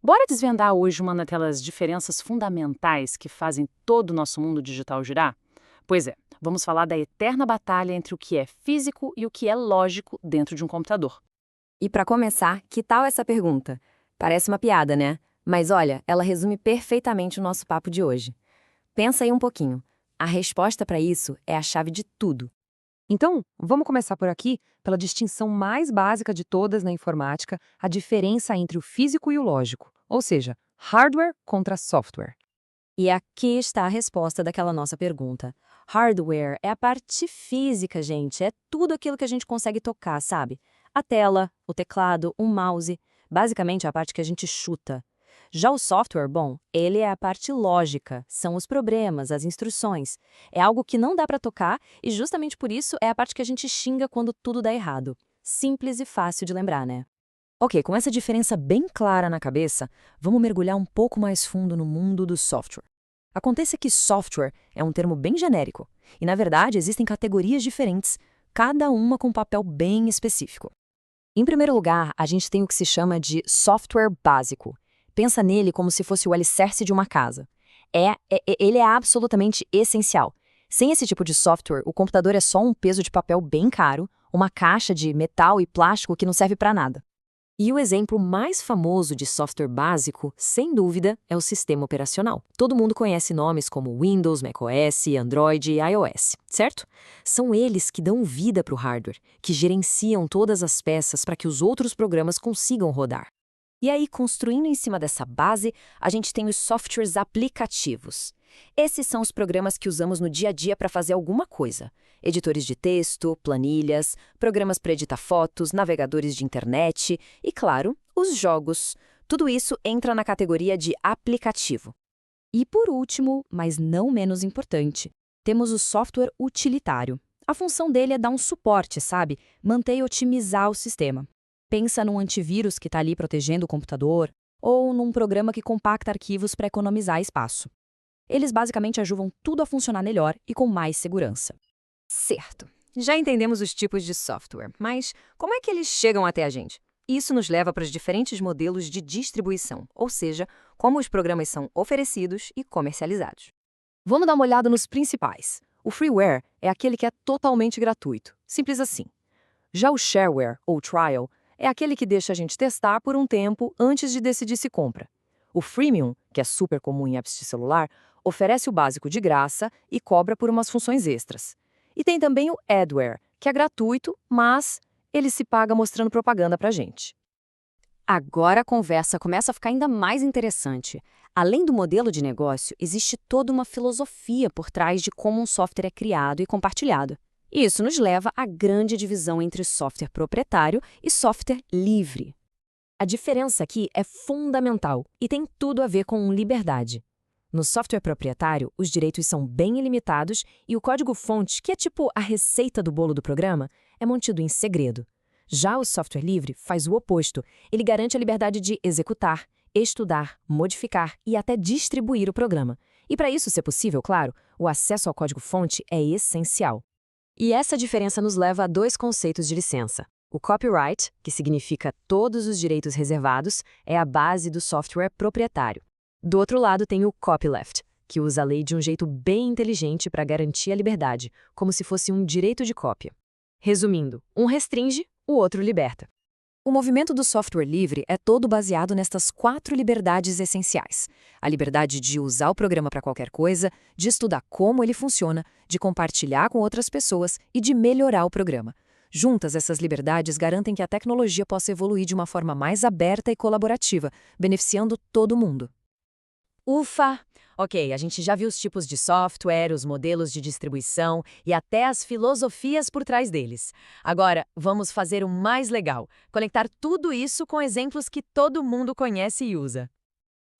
Bora desvendar hoje uma daquelas diferenças fundamentais que fazem todo o nosso mundo digital girar? Pois é, vamos falar da eterna batalha entre o que é físico e o que é lógico dentro de um computador. E para começar, que tal essa pergunta? Parece uma piada, né? Mas olha, ela resume perfeitamente o nosso papo de hoje. Pensa aí um pouquinho. A resposta para isso é a chave de tudo. Então, vamos começar por aqui, pela distinção mais básica de todas na informática, a diferença entre o físico e o lógico, ou seja, hardware contra software. E aqui está a resposta daquela nossa pergunta. Hardware é a parte física, gente. É tudo aquilo que a gente consegue tocar, sabe? A tela, o teclado, o mouse. Basicamente, é a parte que a gente chuta. Já o software, bom, ele é a parte lógica. São os programas, as instruções. É algo que não dá para tocar e justamente por isso é a parte que a gente xinga quando tudo dá errado. Simples e fácil de lembrar, né? Ok, com essa diferença bem clara na cabeça, vamos mergulhar um pouco mais fundo no mundo do software. Acontece que software é um termo bem genérico, e na verdade existem categorias diferentes, cada uma com um papel bem específico. Em primeiro lugar, a gente tem o que se chama de software básico. Pensa nele como se fosse o alicerce de uma casa. Ele é absolutamente essencial. Sem esse tipo de software, o computador é só um peso de papel bem caro, uma caixa de metal e plástico que não serve para nada. E o exemplo mais famoso de software básico, sem dúvida, é o sistema operacional. Todo mundo conhece nomes como Windows, macOS, Android e iOS, certo? São eles que dão vida para o hardware, que gerenciam todas as peças para que os outros programas consigam rodar. E aí, construindo em cima dessa base, a gente tem os softwares aplicativos. Esses são os programas que usamos no dia a dia para fazer alguma coisa. Editores de texto, planilhas, programas para editar fotos, navegadores de internet e, claro, os jogos. Tudo isso entra na categoria de aplicativo. E por último, mas não menos importante, temos o software utilitário. A função dele é dar um suporte, sabe? Manter e otimizar o sistema. Pensa num antivírus que está ali protegendo o computador ou num programa que compacta arquivos para economizar espaço. Eles basicamente ajudam tudo a funcionar melhor e com mais segurança. Certo. Já entendemos os tipos de software, mas como é que eles chegam até a gente? Isso nos leva para os diferentes modelos de distribuição, ou seja, como os programas são oferecidos e comercializados. Vamos dar uma olhada nos principais. O freeware é aquele que é totalmente gratuito, simples assim. Já o shareware, ou trial, é aquele que deixa a gente testar por um tempo antes de decidir se compra. O freemium, que é super comum em apps de celular, oferece o básico de graça e cobra por umas funções extras. E tem também o adware, que é gratuito, mas ele se paga mostrando propaganda pra gente. Agora a conversa começa a ficar ainda mais interessante. Além do modelo de negócio, existe toda uma filosofia por trás de como um software é criado e compartilhado. E isso nos leva à grande divisão entre software proprietário e software livre. A diferença aqui é fundamental e tem tudo a ver com liberdade. No software proprietário, os direitos são bem ilimitados e o código-fonte, que é tipo a receita do bolo do programa, é mantido em segredo. Já o software livre faz o oposto. Ele garante a liberdade de executar, estudar, modificar e até distribuir o programa. E para isso ser possível, claro, o acesso ao código-fonte é essencial. E essa diferença nos leva a dois conceitos de licença. O copyright, que significa todos os direitos reservados, é a base do software proprietário. Do outro lado tem o copyleft, que usa a lei de um jeito bem inteligente para garantir a liberdade, como se fosse um direito de cópia. Resumindo, um restringe, o outro liberta. O movimento do software livre é todo baseado nestas 4 liberdades essenciais. A liberdade de usar o programa para qualquer coisa, de estudar como ele funciona, de compartilhar com outras pessoas e de melhorar o programa. Juntas, essas liberdades garantem que a tecnologia possa evoluir de uma forma mais aberta e colaborativa, beneficiando todo mundo. Ufa! Ok, a gente já viu os tipos de software, os modelos de distribuição e até as filosofias por trás deles. Agora, vamos fazer o mais legal, conectar tudo isso com exemplos que todo mundo conhece e usa.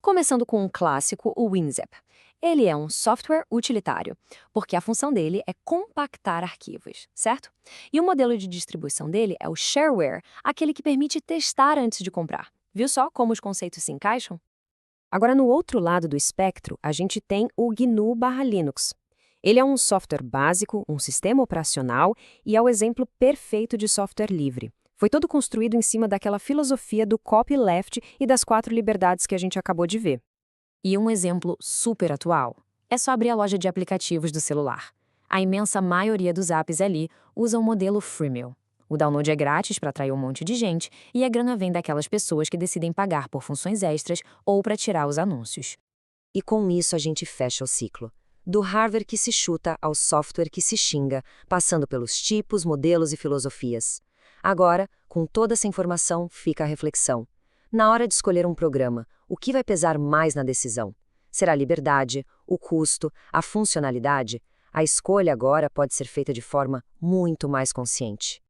Começando com um clássico, o WinZip. Ele é um software utilitário, porque a função dele é compactar arquivos, certo? E o modelo de distribuição dele é o shareware, aquele que permite testar antes de comprar. Viu só como os conceitos se encaixam? Agora, no outro lado do espectro, a gente tem o GNU/Linux. Ele é um software básico, um sistema operacional e é o exemplo perfeito de software livre. Foi todo construído em cima daquela filosofia do copyleft e das 4 liberdades que a gente acabou de ver. E um exemplo super atual. É só abrir a loja de aplicativos do celular. A imensa maioria dos apps ali usa o modelo freemium. O download é grátis para atrair um monte de gente e a grana vem daquelas pessoas que decidem pagar por funções extras ou para tirar os anúncios. E com isso a gente fecha o ciclo. Do hardware que se chuta ao software que se xinga, passando pelos tipos, modelos e filosofias. Agora, com toda essa informação, fica a reflexão. Na hora de escolher um programa, o que vai pesar mais na decisão? Será a liberdade, o custo, a funcionalidade? A escolha agora pode ser feita de forma muito mais consciente.